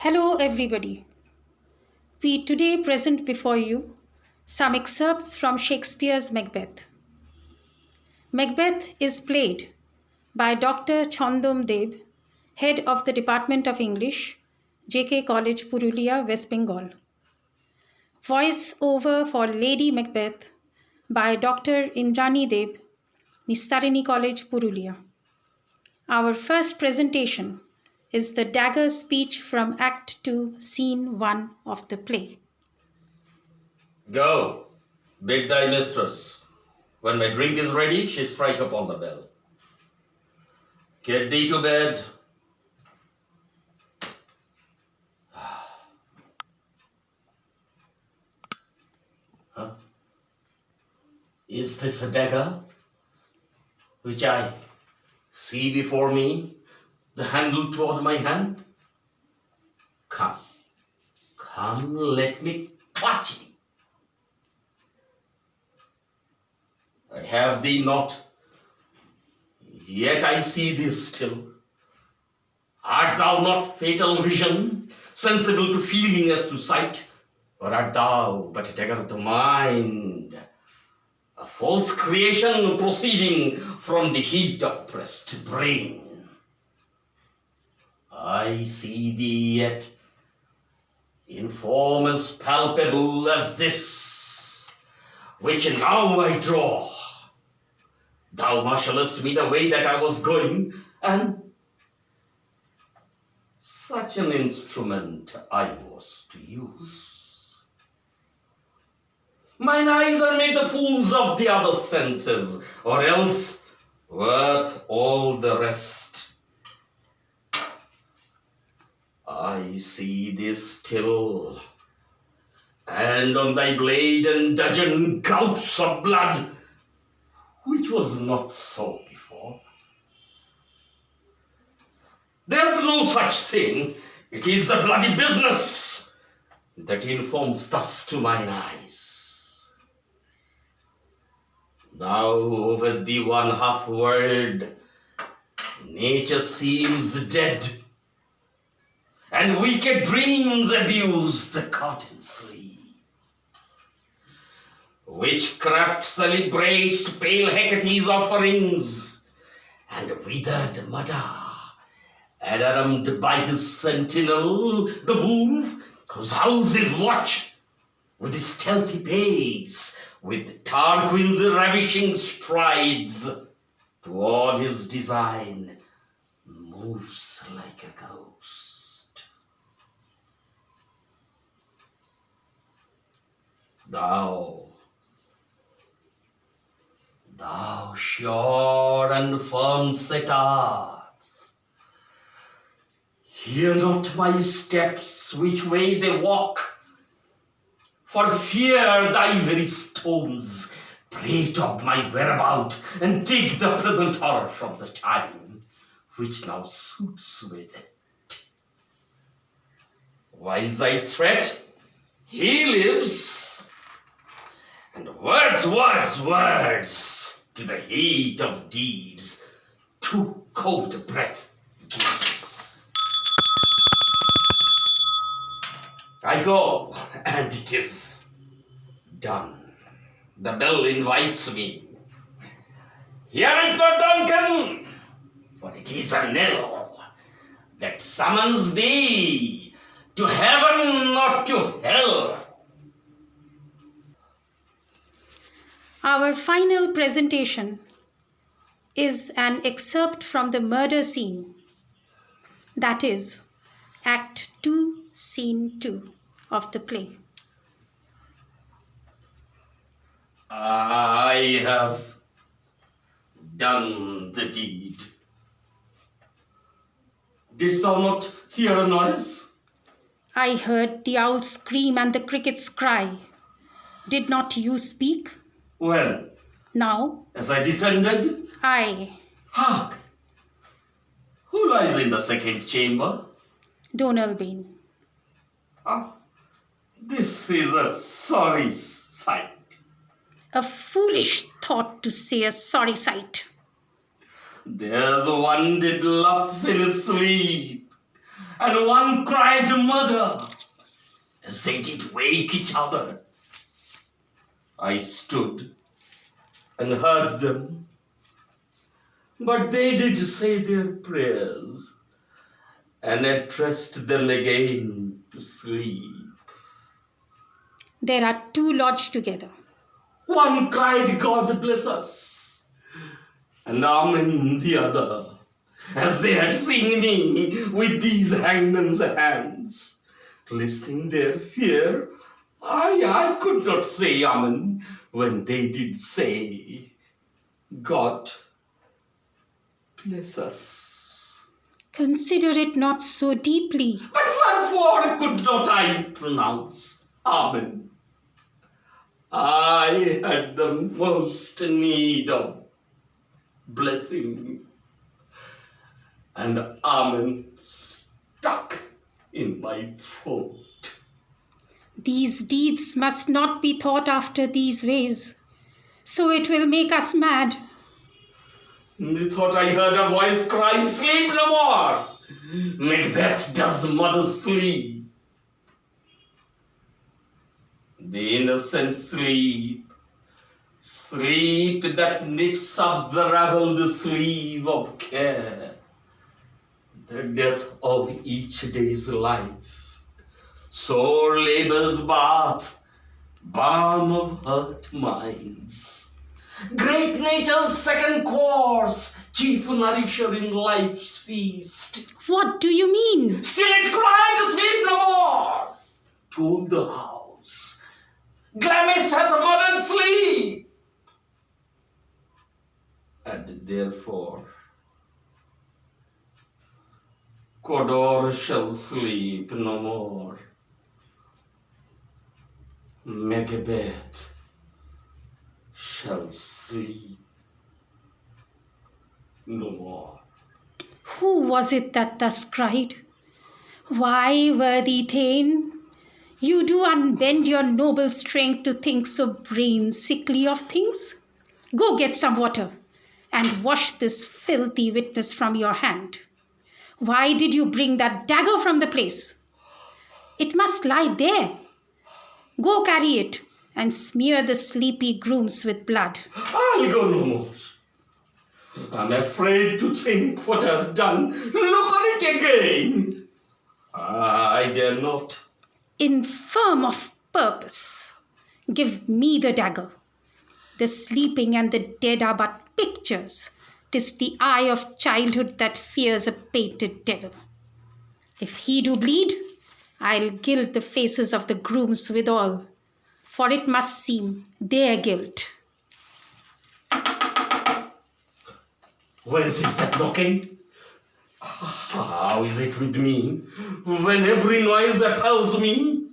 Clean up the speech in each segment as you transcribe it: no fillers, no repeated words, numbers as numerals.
Hello, everybody. We today present before you some excerpts from Shakespeare's Macbeth. Macbeth is played by Dr. Chhandam Deb, head of the Department of English, JK College, Purulia, West Bengal. Voice over for Lady Macbeth by Dr. Indrani Deb, Nistarini College, Purulia. Our first presentation is the dagger speech from Act 2, Scene 1 of the play. Go, bid thy mistress. When my drink is ready, she strike upon the bell. Get thee to bed. Huh? Is this a dagger which I see before me, the handle toward my hand? Come, let me touch thee. I have thee not, yet I see thee still. Art thou not fatal vision, sensible to feeling as to sight? Or art thou but a dagger of the mind, a false creation proceeding from the heat oppressed brain? I see thee yet, in form as palpable as this, which now I draw. Thou marshalest me the way that I was going, and such an instrument I was to use. Mine eyes are made the fools of the other senses, or else worth all the rest. I see thee still, and on thy blade and dudgeon gouts of blood, which was not so before. There's no such thing. It is the bloody business that informs thus to mine eyes. Now over thee one half word, nature seems dead, and wicked dreams abuse the cotton sleeve. Witchcraft celebrates pale Hecate's offerings, and withered mudder, alarmed by his sentinel, the wolf, whose howls his watch, with his stealthy pace, with Tarquin's ravishing strides, toward his design, moves like a ghost. Thou sure and firm set art, hear not my steps which way they walk, for fear thy very stones prate of my whereabout, and take the present horror from the time which now suits with it. Whiles I threat, he lives, and words to the heat of deeds too cold breath gives. I go, and it is done. The bell invites me. Hear it not, Duncan, for it is a knell that summons thee to heaven, not to hell. Our final presentation is an excerpt from the murder scene, that is, Act 2, Scene 2 of the play. I have done the deed. Didst thou not hear a noise? I heard the owls scream and the crickets cry. Did not you speak? When? Now? As I descended? I. Hark! Who lies in the second chamber? Donalbain. Ah, this is a sorry sight. A foolish thought to say a sorry sight. There's one did laugh in his sleep, and one cried murder, as they did wake each other. I stood and heard them, but they did say their prayers and addressed them again to sleep. There are two lodged together. One cried, God bless us, and Amen the other, as they had seen me with these hangman's hands. Listening their fear, I could not say Amen when they did say, God bless us. Consider it not so deeply. But wherefore could not I pronounce Amen? I had the most need of blessing, and Amen stuck in my throat. These deeds must not be thought after these ways, so it will make us mad. Methought I heard a voice cry, sleep no more. Macbeth does murder sleep. The innocent sleep, sleep that knits up the raveled sleeve of care, the death of each day's life, sore labor's bath, balm of hurt minds, great nature's second course, chief nourisher in life's feast. What do you mean? Still it cried, sleep no more, told the house. Glamis hath murdered sleep, and therefore Cawdor shall sleep no more. Macbeth shall sleep no more. Who was it that thus cried? Why, worthy Thane, you do unbend your noble strength to think so brain sickly of things? Go get some water and wash this filthy witness from your hand. Why did you bring that dagger from the place? It must lie there. Go carry it and smear the sleepy grooms with blood. I'll go no more. I'm afraid to think what I've done. Look on it again. I dare not. Infirm of purpose, give me the dagger. The sleeping and the dead are but pictures. 'Tis the eye of childhood that fears a painted devil. If he do bleed, I'll gild the faces of the grooms withal, for it must seem their guilt. Whence is that knocking? How is it with me when every noise appals me?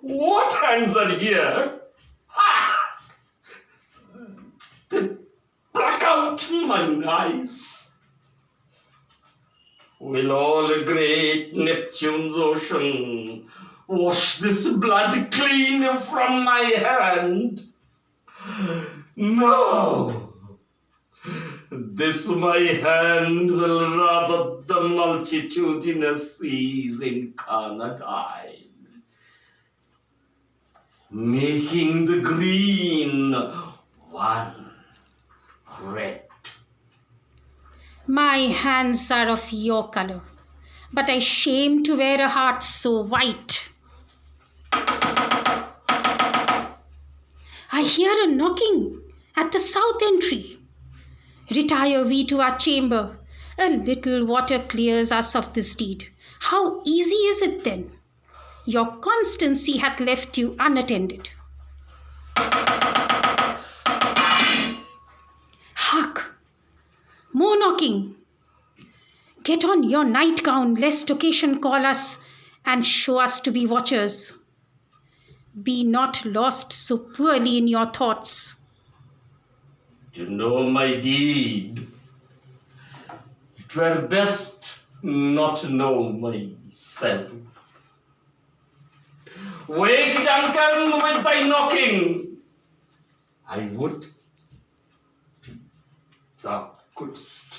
What hands are here? Ah! They black out mine eyes. Will all a great Neptune's ocean wash this blood clean from my hand? No! This my hand will rather the multitudinous seas incarnadine, making the green one red. My hands are of your color, but I shame to wear a heart so white. I hear a knocking at the south entry. Retire we to our chamber. A little water clears us of this deed. How easy is it then? Your constancy hath left you unattended. Hark! More knocking. Get on your nightgown, lest occasion call us and show us to be watchers. Be not lost so poorly in your thoughts. To know my deed, it were best not know myself. Wake, Duncan, with thy knocking. I would thou couldst